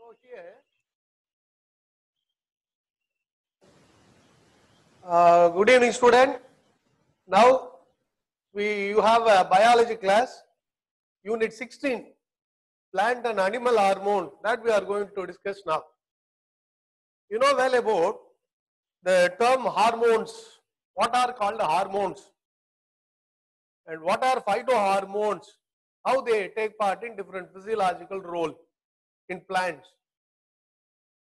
So here, good evening, student. Now you have a biology class, unit 16, plant and animal hormone, that we are going to discuss now. You know well about the term hormones. What are called hormones? And what are phytohormones? How they take part in different physiological role in plants.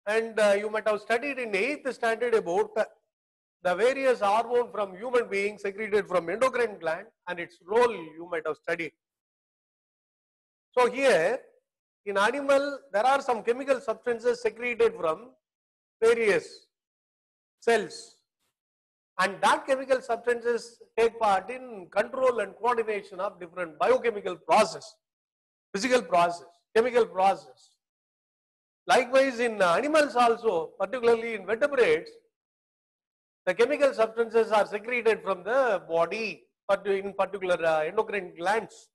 And you might have studied in 8th standard about the various hormones from human beings secreted from endocrine gland and its role you might have studied. So here in animal there are some chemical substances secreted from various cells, and that chemical substances take part in control and coordination of different biochemical process, physical process, chemical process. Likewise in animals also, particularly in vertebrates, the chemical substances are secreted from the body, in particular endocrine glands.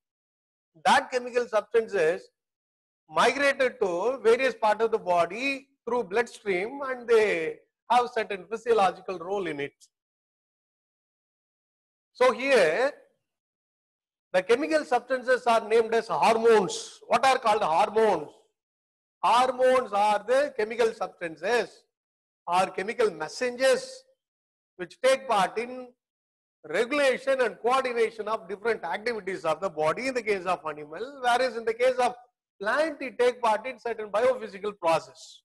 That chemical substances migrated to various parts of the body through bloodstream, and they have certain physiological role in it. So here the chemical substances are named as hormones. What are called hormones? Hormones are the chemical substances or chemical messengers which take part in regulation and coordination of different activities of the body in the case of animal, whereas in the case of plant it take part in certain biophysical process,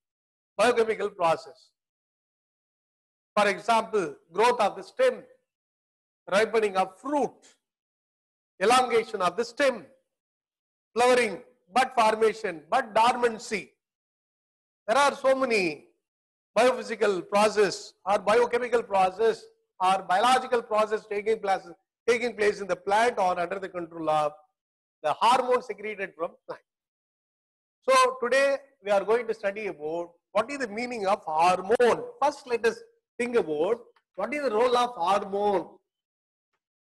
biochemical process. For example, growth of the stem, ripening of fruit, elongation of the stem, flowering, bud formation, bud dormancy. There are so many biophysical process or biochemical process or biological process taking place in the plant or under the control of the hormone secreted from plant. So today we are going to study about what is the meaning of hormone. First let us think about what is the role of hormone.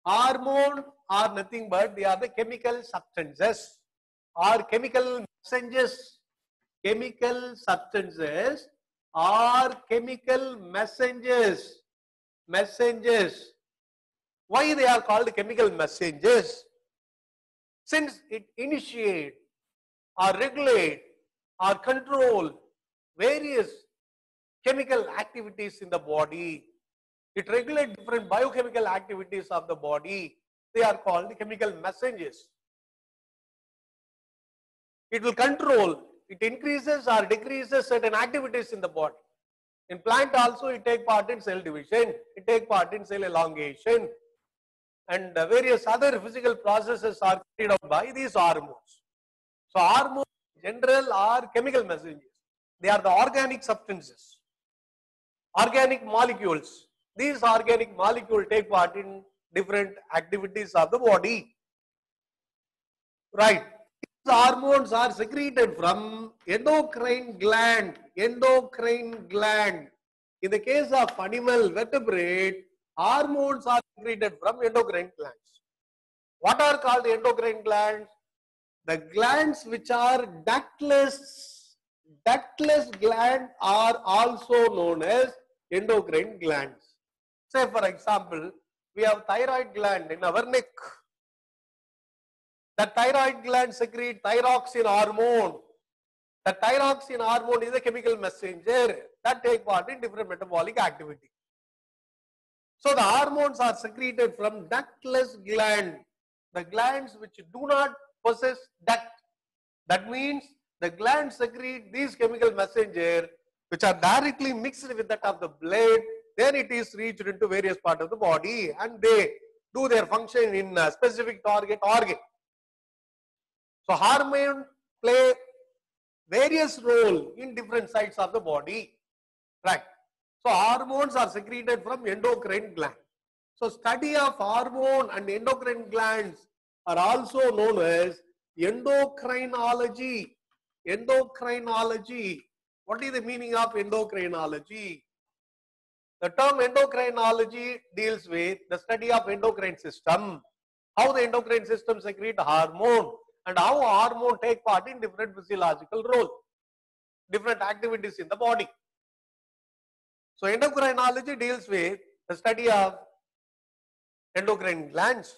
Hormone are nothing but they are the chemical substances or chemical messengers. Chemical substances are chemical messengers. Messengers. Why they are called chemical messengers? Since it initiate or regulate or control various chemical activities in the body. It regulates different biochemical activities of the body. They are called chemical messengers. It will control, it increases or decreases certain activities in the body. In plant also it take part in cell division, it take part in cell elongation, and various other physical processes are carried out by these hormones. So hormones in general are chemical messengers. They are the organic substances, organic molecules. These organic molecules take part in different activities of the body. Right. These hormones are secreted from endocrine gland. Endocrine gland. In the case of animal vertebrate, hormones are secreted from endocrine glands. What are called endocrine glands? The glands which are ductless gland are also known as endocrine glands. Say for example, we have thyroid gland in our neck. The thyroid gland secretes thyroxine hormone. The thyroxine hormone is a chemical messenger that take part in different metabolic activity. So the hormones are secreted from ductless gland, the glands which do not possess duct. That means the glands secrete these chemical messenger which are directly mixed with that of the blood. Then it is reached into various parts of the body and they do their function in a specific target organ. So hormones play various role in different sites of the body. Right. So hormones are secreted from endocrine gland. So study of hormone and endocrine glands are also known as endocrinology. Endocrinology. What is the meaning of endocrinology? The term endocrinology deals with the study of endocrine system, how the endocrine system secrete hormone and how hormone take part in different physiological role. different activities in the body. So endocrinology deals with the study of endocrine glands,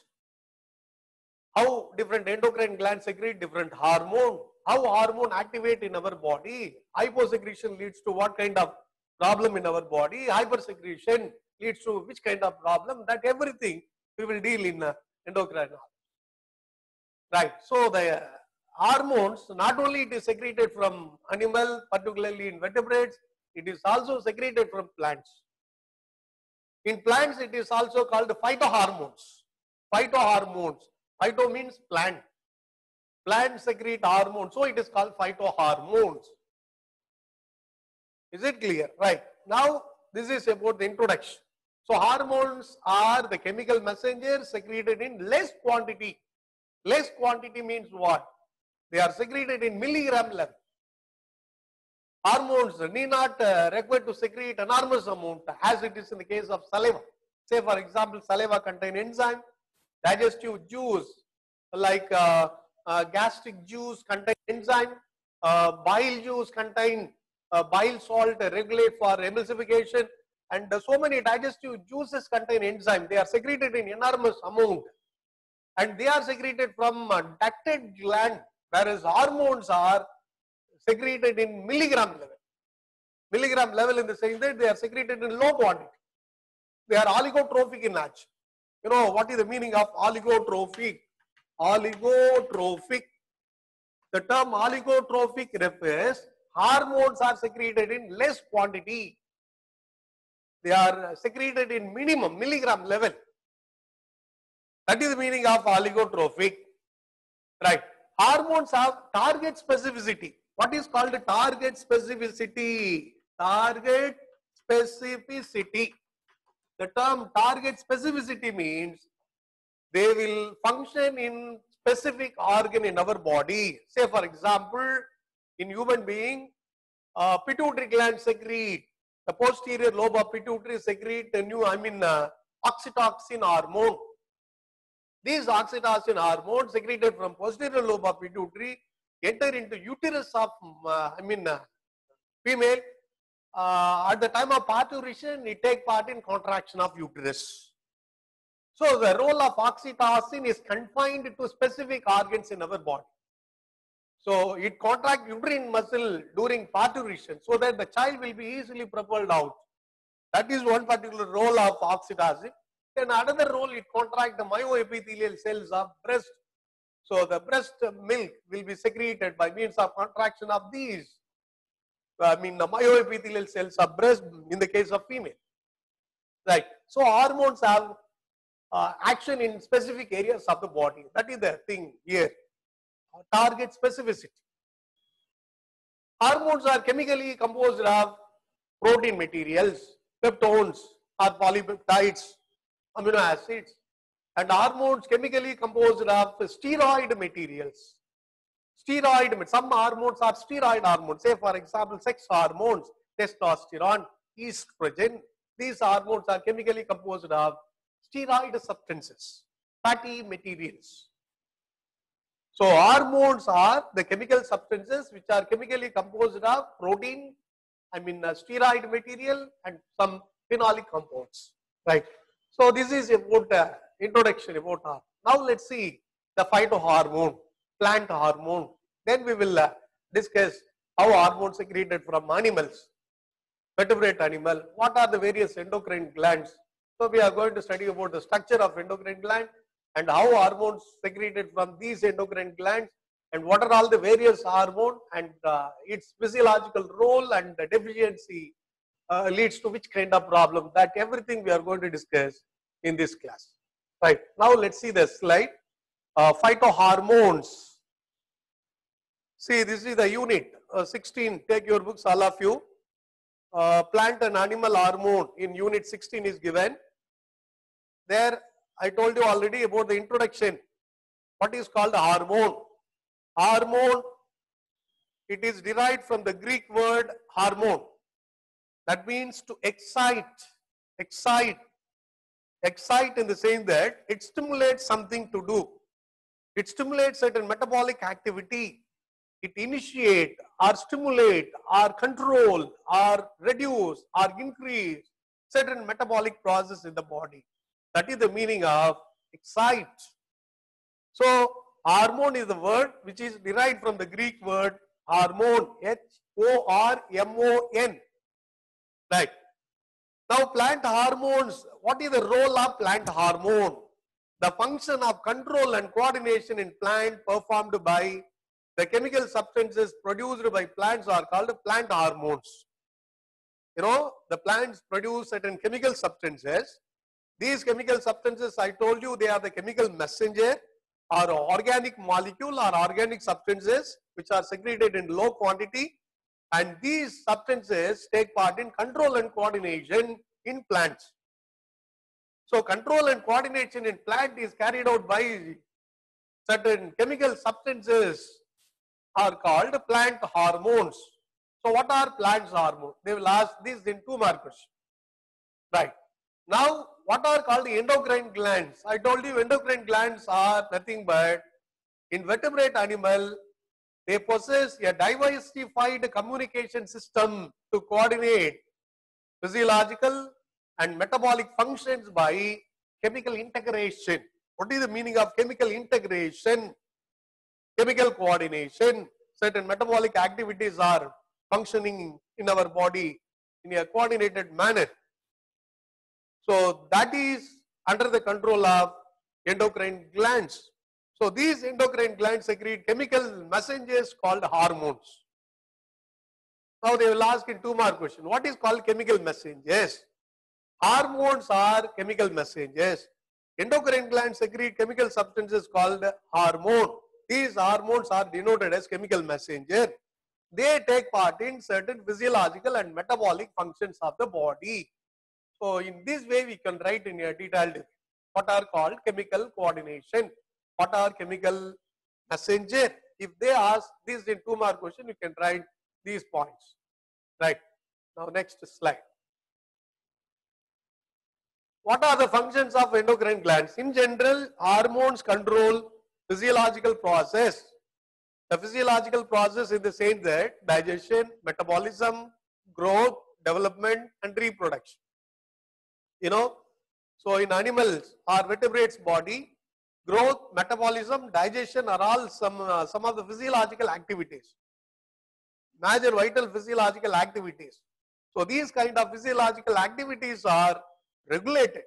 how different endocrine glands secrete different hormone, how hormone activate in our body. Hyposecretion leads to what kind of problem in our body, hypersecretion leads to which kind of problem, that everything we will deal in endocrinology. Right. So the hormones, not only it is secreted from animal, particularly in vertebrates, it is also secreted from plants. In plants, it is also called phytohormones. Phytohormones. Phyto means plant. Plants secrete hormones, so it is called phytohormones. Is it clear? Right. Now, this is about the introduction. So, hormones are the chemical messengers secreted in less quantity. Less quantity means what? They are secreted in milligram level. Hormones need not require to secrete enormous amount as it is in the case of saliva. Say for example, saliva contain enzyme, digestive juice like gastric juice contain enzyme, bile juice contain bile salt regulate for emulsification, and so many digestive juices contain enzyme. They are secreted in enormous amount and they are secreted from ducted gland, whereas hormones are secreted in milligram level. Milligram level in the sense that they are secreted in low quantity. They are oligotrophic in nature. You know what is the meaning of oligotrophic? Oligotrophic. The term oligotrophic refers hormones are secreted in less quantity. They are secreted in minimum milligram level. That is the meaning of oligotrophic. Right. Hormones have target specificity. What is called target specificity? Target specificity. The term target specificity means they will function in specific organ in our body. Say for example, in human being, pituitary gland secrete, the posterior lobe of pituitary secrete a new, oxytocin hormone. These oxytocin hormones secreted from posterior lobe of pituitary enter into uterus of female. At the time of parturition, it take part in contraction of uterus. So the role of oxytocin is confined to specific organs in our body. So it contracts uterine muscle during parturition so that the child will be easily propelled out. That is one particular role of oxytocin. Then another role, it contracts the myoepithelial cells of breast. So the breast milk will be secreted by means of contraction of these. The myoepithelial cells of breast in the case of female. Right. So hormones have action in specific areas of the body. That is the thing here. Target specificity. Hormones are chemically composed of protein materials, peptones or polypeptides, amino acids, and hormones chemically composed of steroid materials. Steroid, some hormones are steroid hormones. Say for example, sex hormones, testosterone, estrogen. These hormones are chemically composed of steroid substances, fatty materials. So hormones are the chemical substances which are chemically composed of protein, steroid material and some phenolic compounds. Right. So this is about introduction about hormone. Now let's see the phytohormone, plant hormone. Then we will discuss how hormones secreted from animals, vertebrate animal. What are the various endocrine glands? So we are going to study about the structure of endocrine gland and how hormones secreted from these endocrine glands and what are all the various hormones and its physiological role and the deficiency leads to which kind of problem. That everything we are going to discuss in this class. Right. Now let's see the slide. Phytohormones. See, this is the unit 16. Take your books, all of you. Plant and animal hormone in unit 16 is given. There I told you already about the introduction. What is called a hormone? Hormone, it is derived from the Greek word hormone. That means to excite. Excite in the sense that it stimulates something to do. It stimulates certain metabolic activity. it initiate or stimulate or control or reduce or increase certain metabolic process in the body. That is the meaning of excite. So hormone is the word which is derived from the Greek word hormone, Hormon. Right. Now plant hormones, what is the role of plant hormone? The function of control and coordination in plant performed by the chemical substances produced by plants are called plant hormones. You know, the plants produce certain chemical substances. These chemical substances, I told you, they are the chemical messenger or organic molecule or organic substances which are secreted in low quantity, and these substances take part in control and coordination in plants. So control and coordination in plant is carried out by certain chemical substances are called plant hormones. So what are plant hormones? They will ask this in 2 markers. Right. Now what are called endocrine glands? I told you endocrine glands are nothing but invertebrate animal. They possess a diversified communication system to coordinate physiological and metabolic functions by chemical integration. What is the meaning of chemical integration? Chemical coordination. Certain metabolic activities are functioning in our body in a coordinated manner. So that is under the control of endocrine glands. So these endocrine glands secrete chemical messengers called hormones. Now they will ask in 2 mark question, what is called chemical messengers? Hormones are chemical messengers. Endocrine glands secrete chemical substances called hormone. These hormones are denoted as chemical messenger. They take part in certain physiological and metabolic functions of the body. So in this way we can write in a detailed way what are called chemical coordination, what are chemical messenger. If they ask this in 2 mark question, you can write these points. Right. Now next slide. What are the functions of endocrine glands? In general, hormones control physiological process. The physiological process is the same that digestion, metabolism, growth, development and reproduction. You know, so in animals or vertebrates body, growth, metabolism, digestion are all some of the physiological activities. Major vital physiological activities. So these kind of physiological activities are regulated,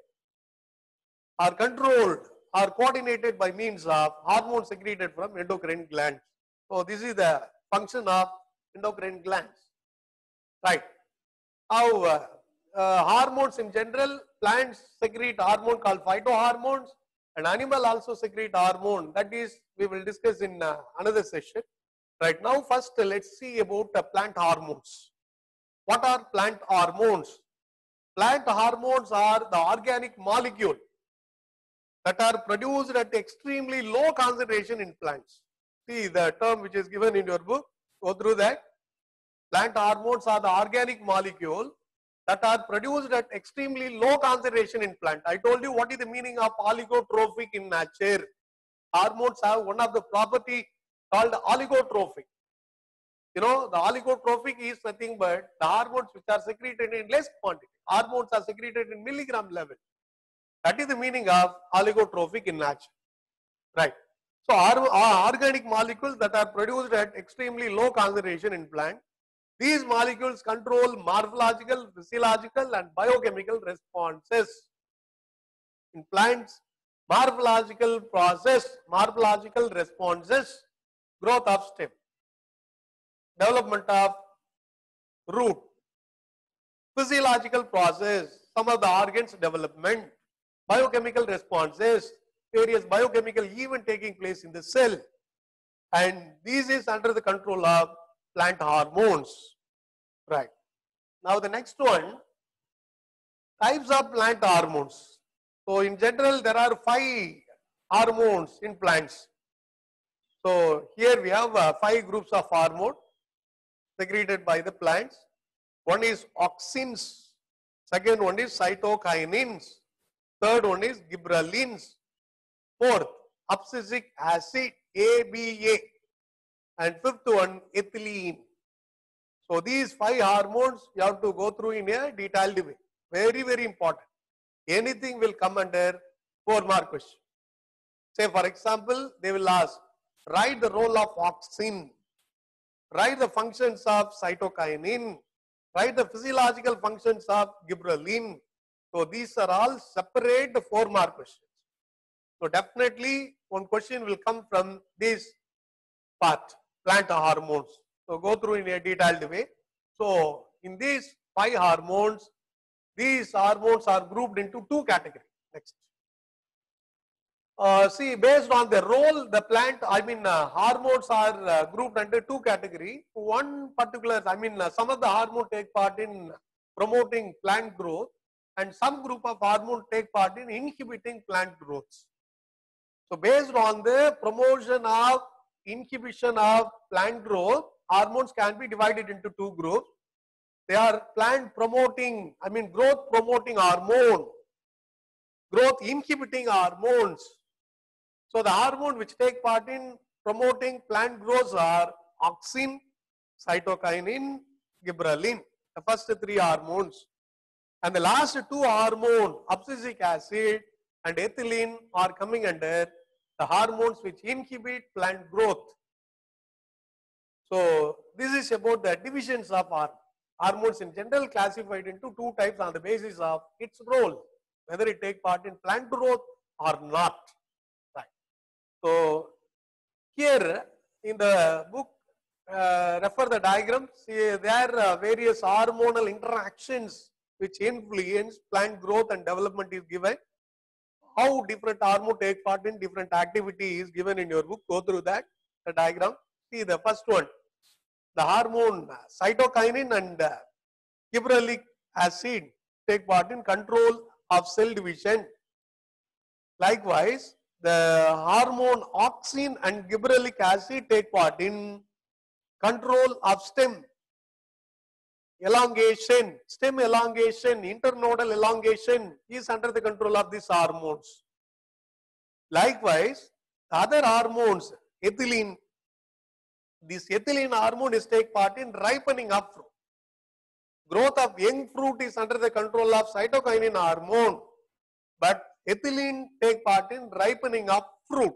are controlled, are coordinated by means of hormones secreted from endocrine glands. So this is the function of endocrine glands. Right. Now hormones in general, plants secrete hormone called phytohormones, and animal also secrete hormone. That is, we will discuss in another session. Right now, first let's see about plant hormones. What are plant hormones? Plant hormones are the organic molecule that are produced at extremely low concentration in plants. See the term which is given in your book, go through that. Plant hormones are the organic molecule that are produced at extremely low concentration in plant. I told you what is the meaning of oligotrophic in nature. Hormones have one of the property called oligotrophic. You know, the oligotrophic is nothing but the hormones which are secreted in less quantity. Hormones are secreted in milligram level. That is the meaning of oligotrophic in nature. Right. So organic molecules that are produced at extremely low concentration in plant. These molecules control morphological, physiological and biochemical responses. In plants, morphological process, morphological responses, growth of stem, development of root, physiological process, some of the organs development, biochemical responses, various biochemical event taking place in the cell, and this is under the control of plant hormones. Right. Now the next one, types of plant hormones. So in general there are 5 hormones in plants. So here we have 5 groups of hormone secreted by the plants. One is auxins, second one is cytokinins, third one is gibberellins, fourth abscisic acid ABA, and fifth one ethylene. So these 5 hormones you have to go through in a detailed way. Very, very important. Anything will come under 4-mark question. Say for example, they will ask, write the role of auxin, write the functions of cytokinin, write the physiological functions of gibberellin. So these are all separate 4-mark questions. So definitely one question will come from this part, plant hormones. So go through in a detailed way. So in these 5 hormones, these hormones are grouped into 2 categories. Next. See, based on the role, the plant, hormones are grouped under 2 categories. One particular, some of the hormones take part in promoting plant growth, and some group of hormones take part in inhibiting plant growth. So based on the promotion of inhibition of plant growth, hormones can be divided into 2 groups. They are plant promoting, growth promoting hormone, growth inhibiting hormones. So the hormone which take part in promoting plant growth are auxin, cytokinin, gibberellin, the first 3 hormones. And the last 2 hormones, abscisic acid and ethylene, are coming under the hormones which inhibit plant growth. So this is about the divisions of hormones in general, classified into 2 types on the basis of its role, whether it take part in plant growth or not. Right. So here in the book, refer the diagram. See, there are various hormonal interactions which influence plant growth and development is given. How different hormones take part in different activity is given in your book. Go through that, the diagram. See the first one, the hormone cytokinin and gibberellic acid take part in control of cell division. Likewise, the hormone auxin and gibberellic acid take part in control of stem elongation, internodal elongation is under the control of these hormones. Likewise, the other hormones, ethylene, this ethylene hormone is take part in ripening of fruit. Growth of young fruit is under the control of cytokinin hormone, but ethylene take part in ripening of fruit.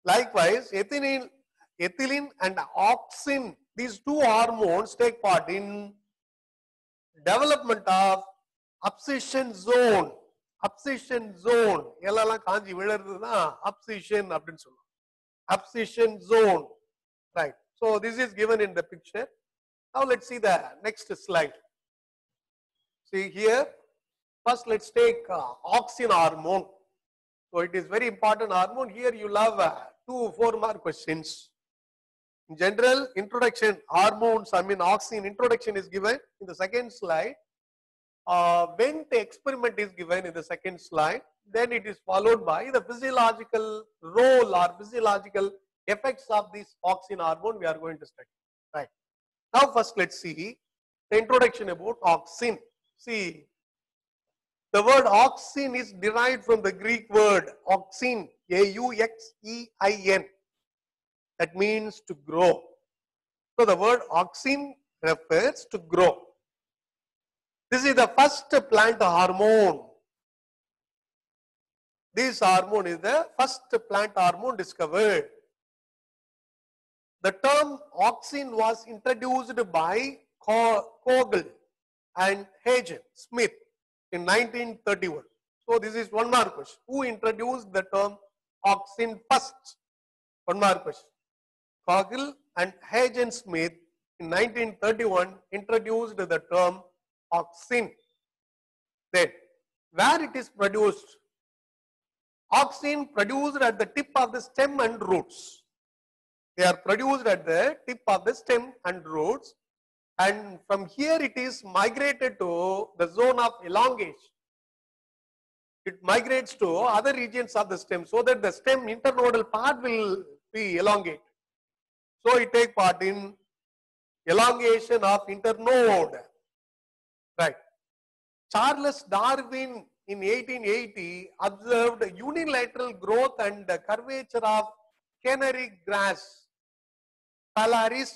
Likewise, ethylene and auxin, these 2 hormones take part in development of abscission zone. Abscission zone, abscission zone, right? So this is given in the picture. Now let's see the next slide. See here, first let's take auxin hormone. So it is very important hormone. Here you will have 2 4-mark questions. In general, introduction, hormones, auxin, introduction is given in the second slide. When the experiment is given in the second slide, then it is followed by the physiological role or physiological effects of this auxin hormone we are going to study. Right. Now first let's see the introduction about auxin. See, the word auxin is derived from the Greek word auxein, A-U-X-E-I-N. That means to grow. So the word auxin refers to grow. This is the first plant hormone. This hormone is the first plant hormone discovered. The term auxin was introduced by Kogel and Hagen Smith in 1931. So this is 1-mark question. Who introduced the term auxin first? 1-mark question. Kogel and Hagen Smith in 1931 introduced the term auxin. Then, where it is produced? Auxin produced at the tip of the stem and roots. They are produced at the tip of the stem and roots, and from here it is migrated to the zone of elongation. It migrates to other regions of the stem so that the stem internodal part will be elongated. So it take part in elongation of internode. Right. Charles Darwin in 1880 observed unilateral growth and curvature of canary grass Phalaris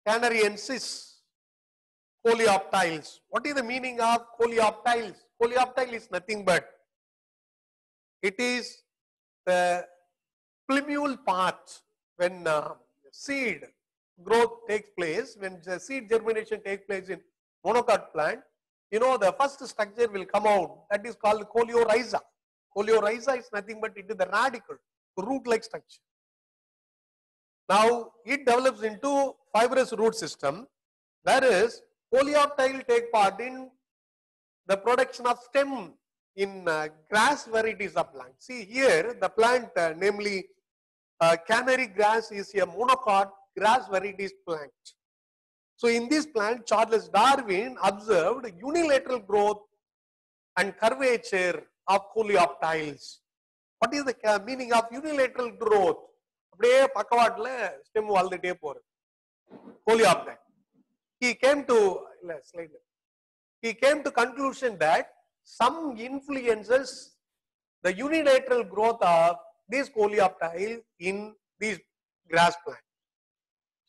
canariensis coleoptiles. What is the meaning of coleoptiles? Coleoptile is nothing but it is the plumule part when seed growth takes place, when the seed germination takes place in monocot plant, you know the first structure will come out, that is called coleorhiza. Coleorhiza is nothing but it is the radicle, root-like structure. Now it develops into fibrous root system, whereas coleoptile take part in the production of stem in grass varieties of plant. See here the plant namely canary grass is a monocot grass varieties plant. So in this plant Charles Darwin observed unilateral growth and curvature of coleoptiles. What is the meaning of unilateral growth? அப்படியே பக்கவாட்டுல stem வளர்ந்துட்டே போறது coleoptile. He came to conclusion that some influences the unilateral growth of this coleoptile in these grass plant.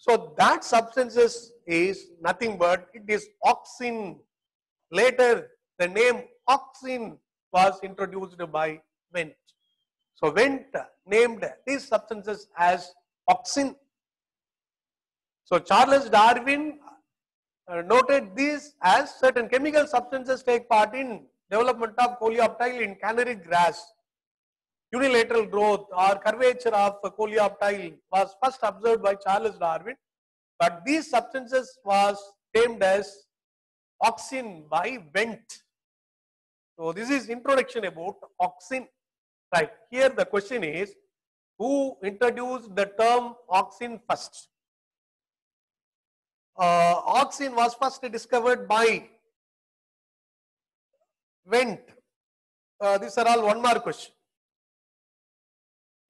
So that substances is nothing but it is auxin. Later the name auxin was introduced by Wendt. So Wendt named these substances as auxin. So Charles Darwin noted these as certain chemical substances take part in development of coleoptile in canary grass. Unilateral growth or curvature of coleoptile was first observed by Charles Darwin, but these substances was named as auxin by Wendt. So this is introduction about auxin. Right, here the question is, who introduced the term auxin first? Auxin was first discovered by Wendt. These are all one mark question.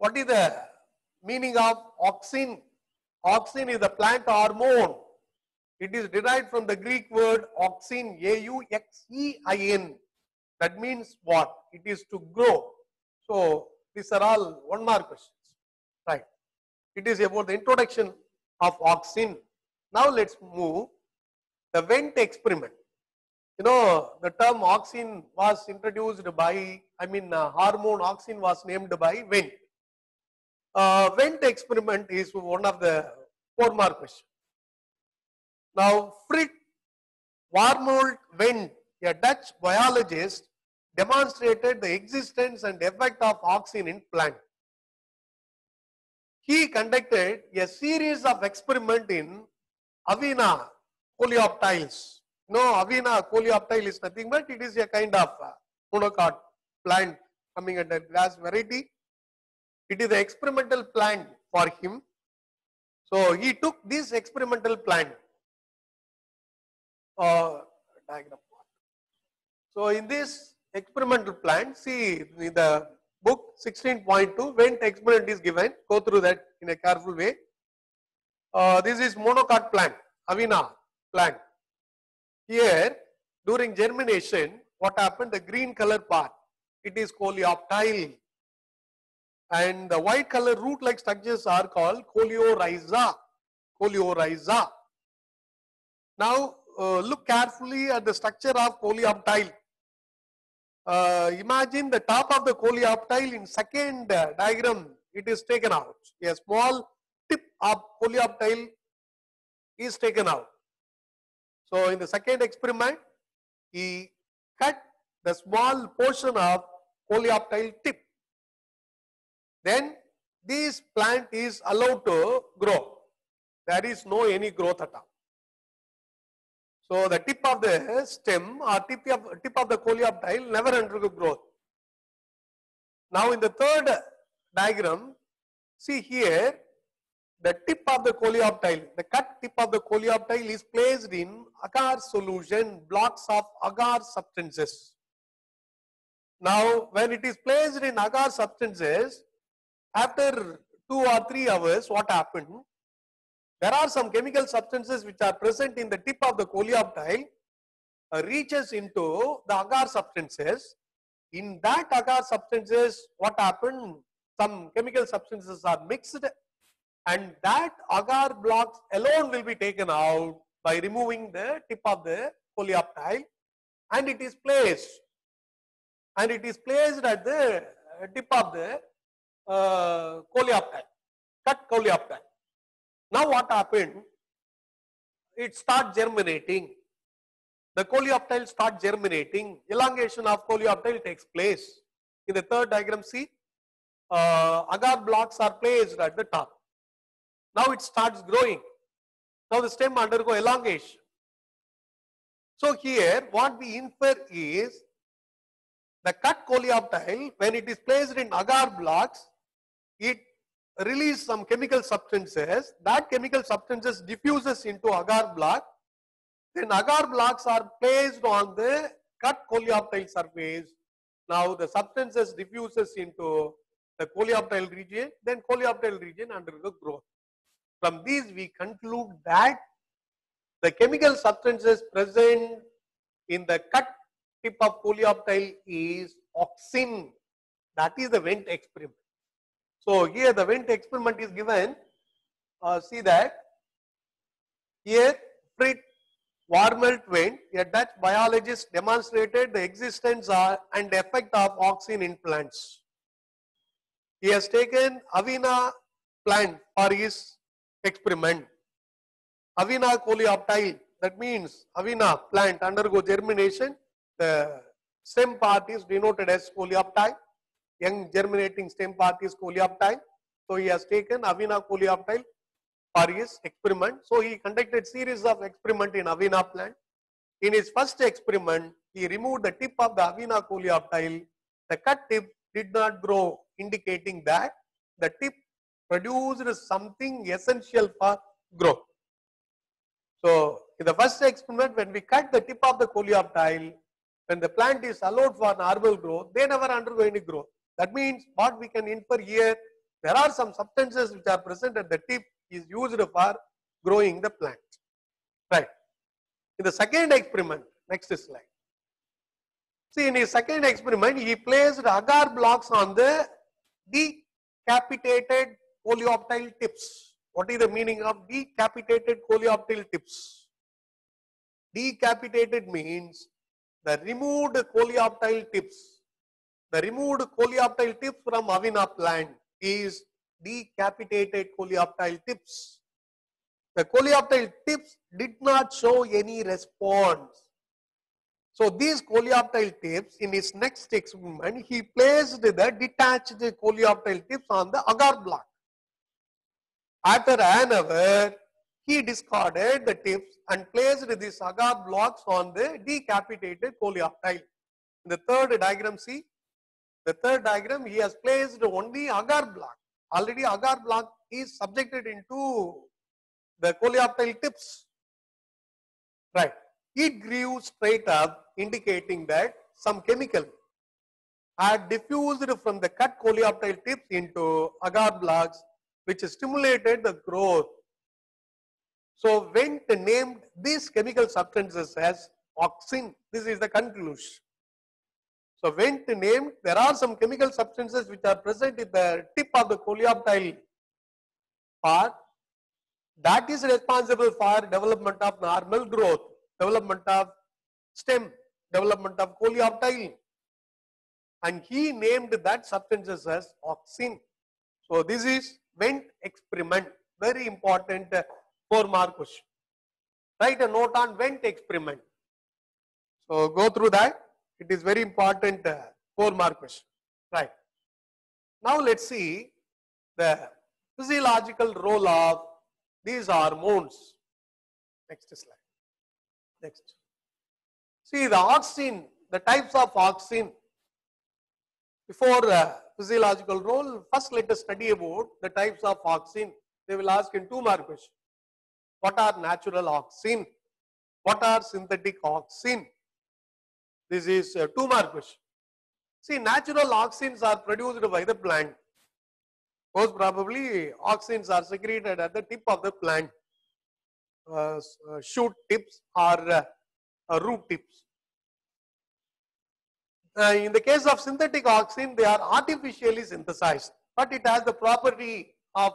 What is the meaning of auxin? Auxin is the plant hormone. It is derived from the Greek word auxin, A-U-X-E-I-N. That means what? It is to grow. So these are all one mark questions. Right. It is about the introduction of auxin. Now let's move the Wendt experiment. You know, the term auxin was introduced by, hormone auxin was named by Wendt. Wendt experiment is one of the 4 mark questions. Now Fritz Warmolt Wendt, a Dutch biologist, demonstrated the existence and effect of auxin in plant. He conducted a series of experiments in Avena coleoptiles. No, Avena coleoptile is nothing but it is a kind of monocot plant coming under grass variety. It is the experimental plant for him. So he took this experimental plant diagram. So in this experimental plant, see in the book 16.2, Wendt experiment is given. Go through that in a careful way. This is monocot plant, Avena plant. Here, during germination, what happened? The green color part, it is coleoptile. And the white color root-like structures are called coleorhiza. Coleorhiza. Now, look carefully at the structure of coleoptile. Imagine the top of the coleoptile in second diagram, it is taken out. A small tip of coleoptile is taken out. So in the second experiment, he cut the small portion of coleoptile tip. Then this plant is allowed to grow. There is no any growth at all. So the tip of the stem or tip of the coleoptile never undergo growth. Now in the third diagram, see here, the tip of the coleoptile, the cut tip of the coleoptile is placed in agar solution, blocks of agar substances. Now when it is placed in agar substances, after 2 or 3 hours, what happened? There are some chemical substances which are present in the tip of the coleoptile, reaches into the agar substances. In that agar substances, what happened? Some chemical substances are mixed and that agar blocks alone will be taken out by removing the tip of the coleoptile, and it is placed at the tip of the coleoptile, cut coleoptile. Now what happened? It starts germinating. The coleoptile starts germinating. Elongation of coleoptile takes place. In the third diagram, see, agar blocks are placed at the top. Now it starts growing. Now the stem undergo elongation. So here what we infer is the cut coleoptile, when it is placed in agar blocks, it releases some chemical substances. That chemical substances diffuses into agar block. Then agar blocks are placed on the cut coleoptile surface. Now the substances diffuses into the coleoptile region, then coleoptile region undergo growth. From these we conclude that the chemical substances present in the cut tip of coleoptile is auxin. That is the Wendt experiment. So here the Wendt experiment is given. See that here Fritz Warmelt Wendt, a Dutch biologist, demonstrated the existence and effect of auxin in plants. He has taken Avena plant for his experiment. Avena coleoptile, that means Avena plant undergo germination. The stem part is denoted as coleoptile. Young germinating stem part is coleoptile. So he has taken Avena coleoptile for his experiment. So he conducted series of experiment in Avena plant. In his first experiment, he removed the tip of the Avena coleoptile. The cut tip did not grow, indicating that the tip produced something essential for growth. So in the first experiment, when we cut the tip of the coleoptile, when the plant is allowed for normal growth, they never undergo any growth. That means what we can infer here, there are some substances which are present at the tip is used for growing the plant. Right. In the second experiment, next slide. See, in his second experiment, he placed agar blocks on the decapitated coleoptile tips. What is the meaning of decapitated coleoptile tips? Decapitated means the removed coleoptile tips. The removed coleoptile tips from Avena plant is decapitated coleoptile tips. The coleoptile tips did not show any response. So these coleoptile tips, in his next experiment, he placed the detached coleoptile tips on the agar block. After an hour, he discarded the tips and placed these agar blocks on the decapitated coleoptile. In the third diagram, see, the third diagram, he has placed only agar block. Already agar block is subjected into the coleoptile tips. Right. It grew straight up, indicating that some chemical had diffused from the cut coleoptile tips into agar blocks, which stimulated the growth. So Wendt named these chemical substances as auxin. This is the conclusion. So Wendt named, there are some chemical substances which are present in the tip of the coleoptile part that is responsible for development of normal growth, development of stem, development of coleoptile, and he named that substances as auxin. So this is Wendt experiment, very important 4-mark question. Write a note on Wendt experiment. So go through that. It is very important 4-mark question. Right. Now let's see the physiological role of these hormones. Next slide. Next. See the auxin, the types of auxin. Before physiological role, first let us study about the types of auxin. They will ask in 2-mark question. What are natural auxin? What are synthetic auxin? This is a 2-mark question. See, natural auxins are produced by the plant. Most probably, auxins are secreted at the tip of the plant, shoot tips or root tips. In the case of synthetic auxin, they are artificially synthesized, but it has the property of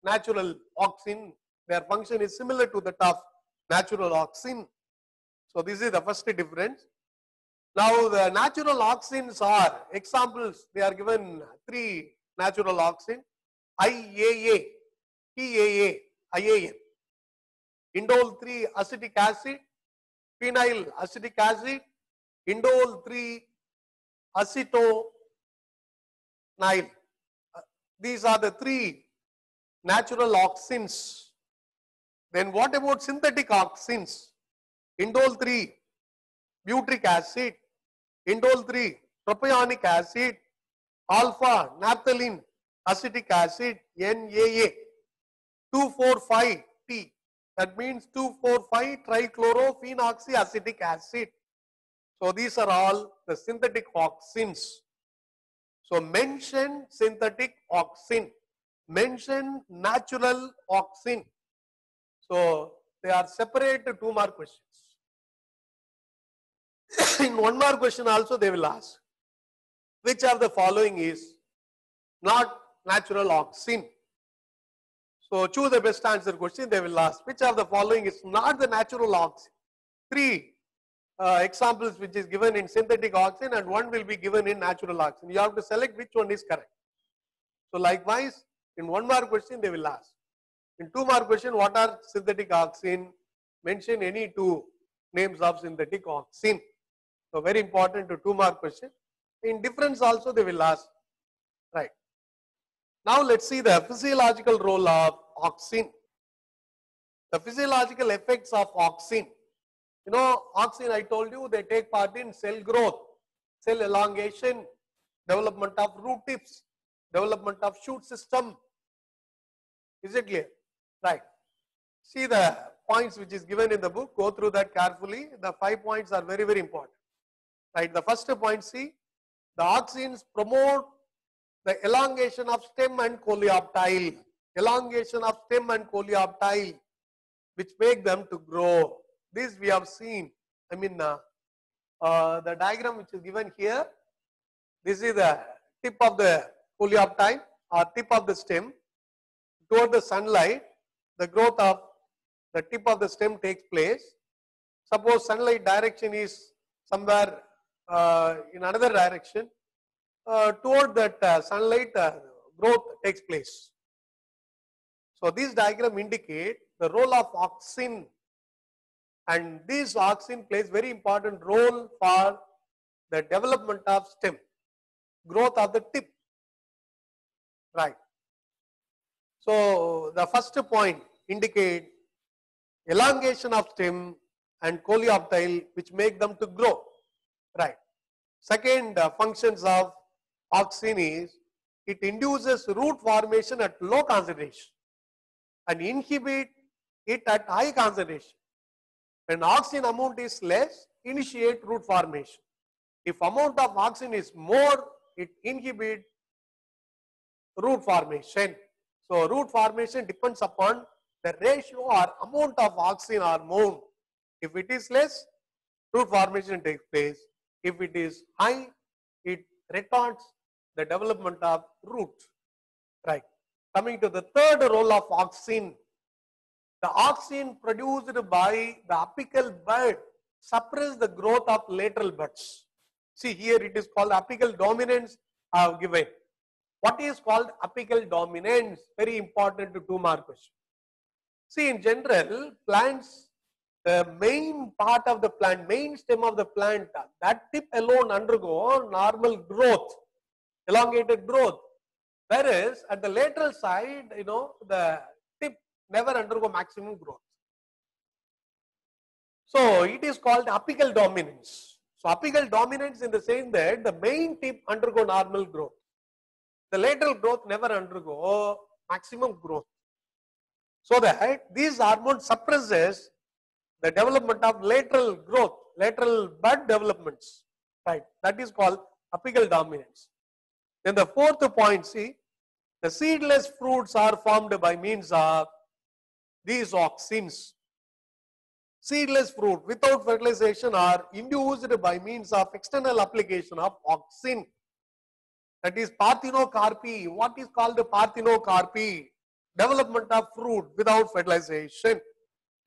natural auxin. Their function is similar to that of natural auxin. So this is the first difference. Now the natural auxins are examples. They are given 3 natural auxin: IAA, TAA, IAN, indole 3 acetic acid, phenyl acetic acid, indole 3 acetonil. These are the 3 natural auxins. Then what about synthetic auxins? Indole 3 butyric acid, indole 3 propionic acid, alpha naphthalene acetic acid, NAA, 2,4,5-T. That means 2,4,5 trichlorophenoxyacetic acid. So these are all the synthetic auxins. So mention synthetic auxin, mention natural auxin. So they are separate 2 mark questions. In 1 mark question also they will ask, which of the following is not natural auxin? So choose the best answer question. They will ask, which of the following is not the natural auxin? 3 examples which is given in synthetic auxin and 1 will be given in natural auxin. You have to select which one is correct. So likewise, in 1 mark question they will ask. In 2 mark question, what are synthetic auxin? Mention any 2 names of synthetic auxin. So very important to 2 mark question. In difference also they will ask. Right. Now let's see the physiological role of auxin. The physiological effects of auxin. You know, auxin, I told you, they take part in cell growth, cell elongation, development of root tips, development of shoot system. Is it clear? Right. See the points which is given in the book, go through that carefully. The 5 points are very, very important. Right. The first point, see, the auxins promote the elongation of stem and coleoptile. Elongation of stem and coleoptile, which make them to grow. This we have seen. I mean, the diagram which is given here. This is the tip of the coleoptile or tip of the stem. Toward the sunlight, the growth of the tip of the stem takes place. Suppose sunlight direction is somewhere in another direction. Toward that sunlight, growth takes place. So this diagram indicate the role of auxin, and this auxin plays very important role for the development of stem, growth of the tip. Right. So the first point indicate elongation of stem and coleoptile, which make them to grow. Right. Second functions of auxin is it induces root formation at low concentration and inhibit it at high concentration. When auxin amount is less, initiate root formation. If amount of auxin is more, it inhibit root formation. So root formation depends upon the ratio or amount of auxin hormone. If it is less, root formation takes place. If it is high, it retards the development of root. Right. Coming to the third role of auxin. The auxin produced by the apical bud suppress the growth of lateral buds. See here it is called apical dominance I have given. What is called apical dominance? Very important to 2 mark question. See, in general, plants, the main part of the plant, main stem of the plant, that tip alone undergo normal growth, elongated growth. Whereas at the lateral side, you know, the tip never undergo maximum growth. So it is called apical dominance. So apical dominance in the sense that the main tip undergo normal growth. The lateral growth never undergo maximum growth. So that these hormone suppresses the development of lateral growth, lateral bud developments. Right. That is called apical dominance. Then the fourth point, see, the seedless fruits are formed by means of these auxins. Seedless fruit without fertilization are induced by means of external application of auxin. That is parthenocarpy. What is called the parthenocarpy? development of fruit without fertilization.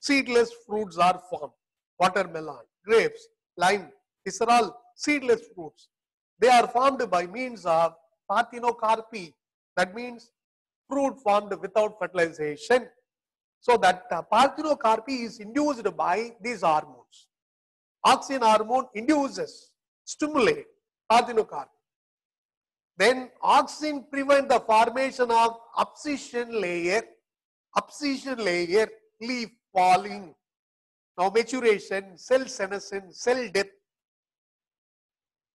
Seedless fruits are formed. Watermelon, grapes, lime, these are all seedless fruits. They are formed by means of parthenocarpy. That means fruit formed without fertilization. So that parthenocarpy is induced by these hormones. Auxin hormone induces, stimulate parthenocarpy. Then auxin prevent the formation of abscission layer, leaf falling. Now maturation, cell senescence, cell death.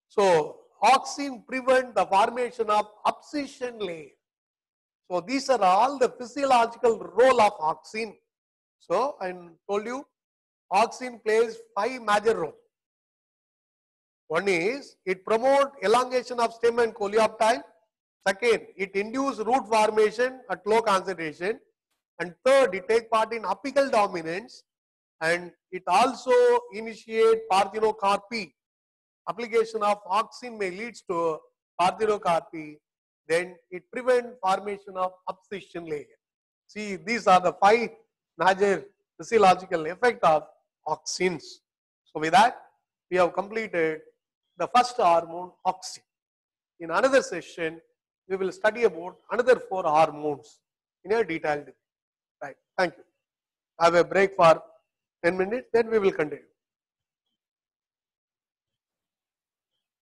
So auxin prevent the formation of abscission layer. So these are all the physiological role of auxin. So I told you auxin plays 5 major roles. One is it promotes elongation of stem and coleoptile. Second, it induces root formation at low concentration. And third, it takes part in apical dominance. And it also initiates parthenocarpy. Application of auxin may lead to parthenocarpy. Then it prevents formation of abscission layer. See, these are the 5 major physiological effects of auxins. So with that, we have completed the first hormone, auxin. In another session, we will study about another 4 hormones in a detailed way. Right. Thank you. Have a break for 10 minutes, then we will continue.